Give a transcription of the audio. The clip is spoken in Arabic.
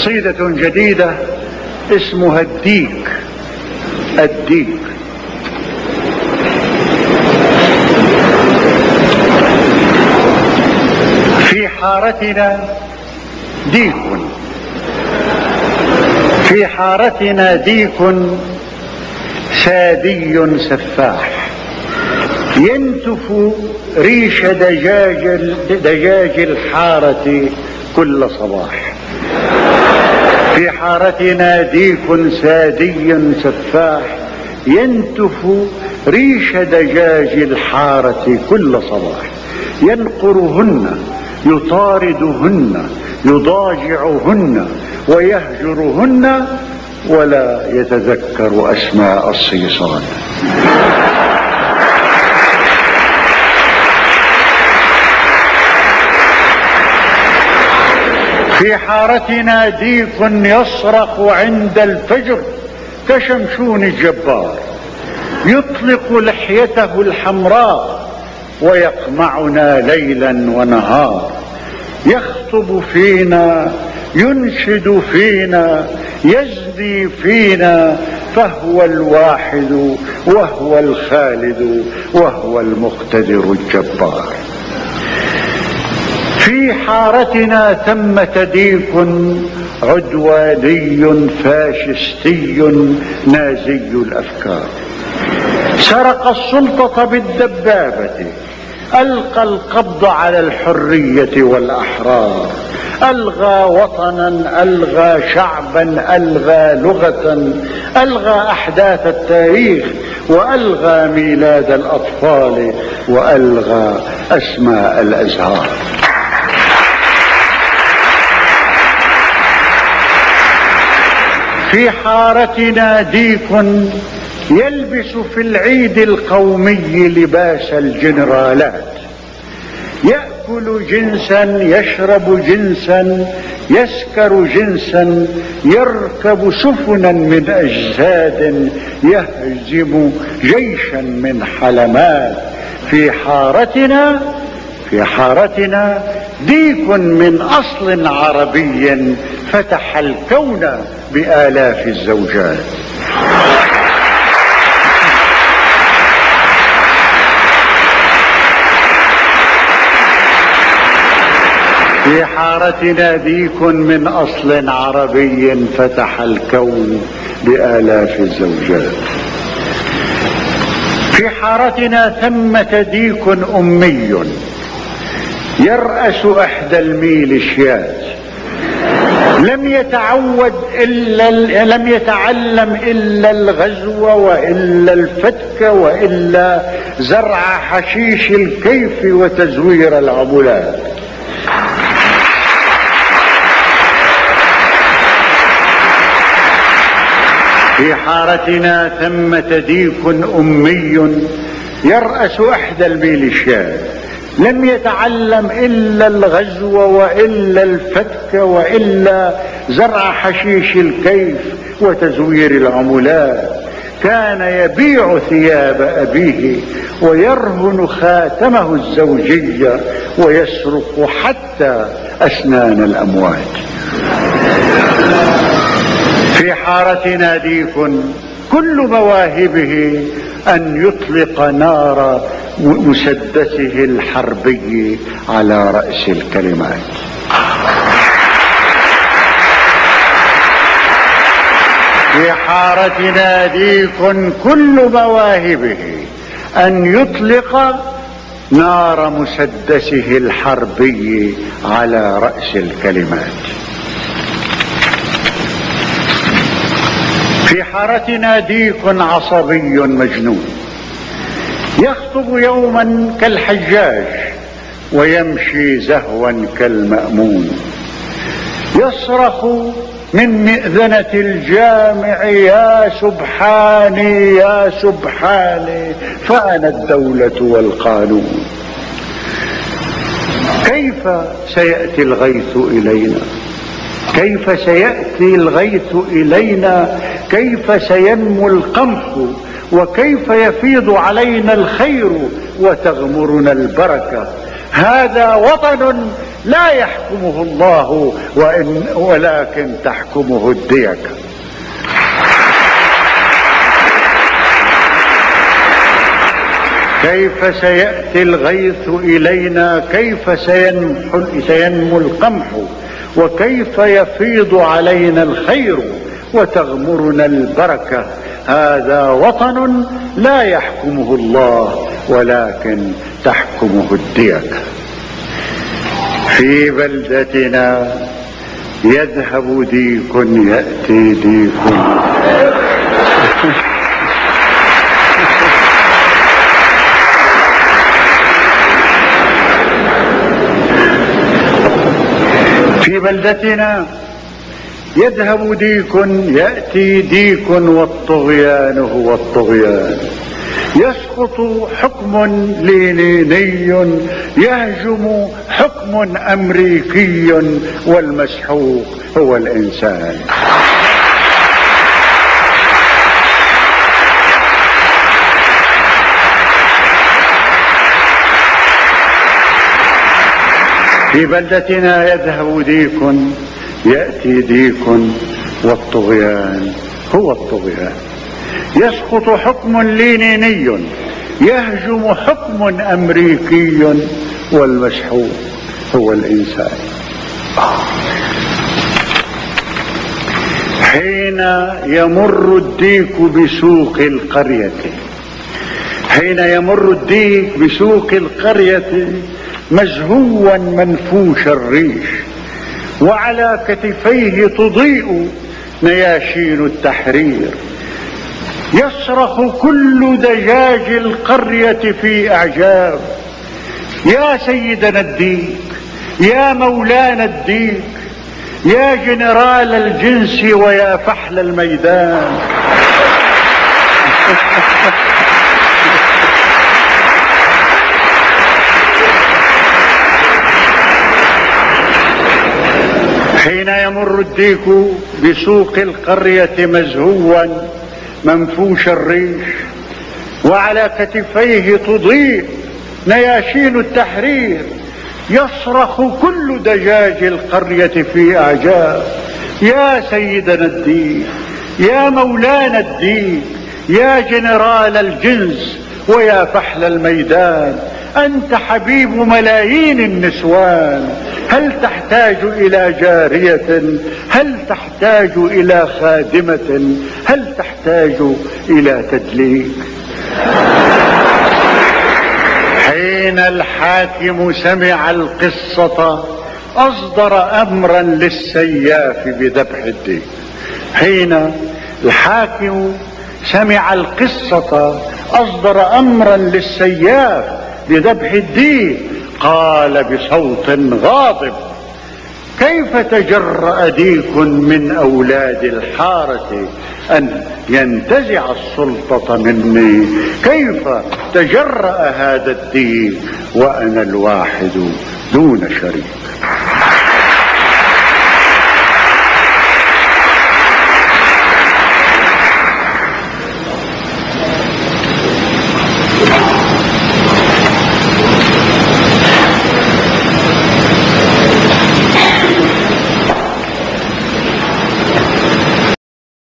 قصيدة جديدة اسمها الديك. الديك. في حارتنا ديك، في حارتنا ديك سادي سفاح ينتف ريش دجاج الحارة كل صباح. في حارتنا ديك سادي سفاح ينتف ريش دجاج الحارة كل صباح، ينقرهن يطاردهن يضاجعهن ويهجرهن ولا يتذكر أسماء الصيصان. في حارتنا ديك يصرخ عند الفجر كشمشون الجبار، يطلق لحيته الحمراء ويقمعنا ليلا ونهار، يخطب فينا ينشد فينا يزني فينا، فهو الواحد وهو الخالد وهو المقتدر الجبار. في حارتنا ثمة ديك عدواني فاشستي نازي الأفكار، سرق السلطة بالدبابة، ألقى القبض على الحرية والأحرار، ألغى وطنا ألغى شعبا ألغى لغة، ألغى أحداث التاريخ وألغى ميلاد الأطفال وألغى أسماء الأزهار. في حارتنا ديك يلبس في العيد القومي لباس الجنرالات، يأكل جنسا يشرب جنسا يسكر جنسا، يركب سفنا من أجساد يهزم جيشا من حلمات. في حارتنا ديك من أصل عربي فتح الكون بآلاف الزوجات. في حارتنا ديك من أصل عربي فتح الكون بآلاف الزوجات. في حارتنا ثمة ديك أمي يرأس إحدى الميليشيات، لم يتعلم إلا الغزو وإلا الفتك وإلا زرع حشيش الكيف وتزوير العملات. في حارتنا ثمة ديك أمي يرأس إحدى الميليشيات، لم يتعلم إلا الغزو وإلا الفتك وإلا زرع حشيش الكيف وتزوير العملات، كان يبيع ثياب أبيه ويرهن خاتمه الزوجية ويسرق حتى أسنان الأموات. في حارتنا ديك كل مواهبه أن يطلق نار مسدسه الحربي على رأس الكلمات. في حارتنا ديك كل مواهبه أن يطلق نار مسدسه الحربي على رأس الكلمات. في حارتنا ديك عصبي مجنون يخطب يوما كالحجاج ويمشي زهوا كالمأمون، يصرخ من مئذنة الجامع يا سبحاني يا سبحاني فأنا الدولة والقانون. كيف سيأتي الغيث إلينا؟ كيف سيأتي الغيث إلينا؟ كيف سينمو القمح؟ وكيف يفيض علينا الخير وتغمرنا البركة؟ هذا وطن لا يحكمه الله ولكن تحكمه الديك. كيف سيأتي الغيث إلينا، كيف سينمو القمح، وكيف يفيض علينا الخير وتغمرنا البركة. هذا وطن لا يحكمه الله ولكن تحكمه الديك. في بلدتنا يذهب ديك يأتي ديك. في بلدتنا يذهب ديك يأتي ديك، والطغيان هو الطغيان. يسقط حكم لينيني يهجم حكم أمريكي، والمسحوق هو الإنسان. في بلدتنا يذهب ديك يأتي ديك، والطغيان هو الطغيان. يسقط حكم لينيني يهجم حكم أمريكي، والمسحوق هو الإنسان. حين يمر الديك بسوق القرية، حين يمر الديك بسوق القرية مزهوا منفوش الريش، وعلى كتفيه تضيء نياشين التحرير. يصرخ كل دجاج القرية في إعجاب: يا سيدنا الديك، يا مولانا الديك، يا جنرال الجنس، ويا فحل الميدان. حين يمر الديك بسوق القرية مزهوا منفوش الريش، وعلى كتفيه تضيء نياشين التحرير، يصرخ كل دجاج القرية في أعجاب: يا سيدنا الديك، يا مولانا الديك، يا جنرال الجنس، ويا فحل الميدان، أنت حبيب ملايين النسوان. هل تحتاج إلى جارية؟ هل تحتاج إلى خادمة؟ هل تحتاج إلى تدليك؟ حين الحاكم سمع القصة أصدر أمرا للسياف بذبح الديك. حين الحاكم سمع القصة أصدر أمرا للسياف بذبح الديك، قال بصوت غاضب: كيف تجرأ ديك من أولاد الحارة أن ينتزع السلطة مني؟ كيف تجرأ هذا الديك وأنا الواحد دون شريك؟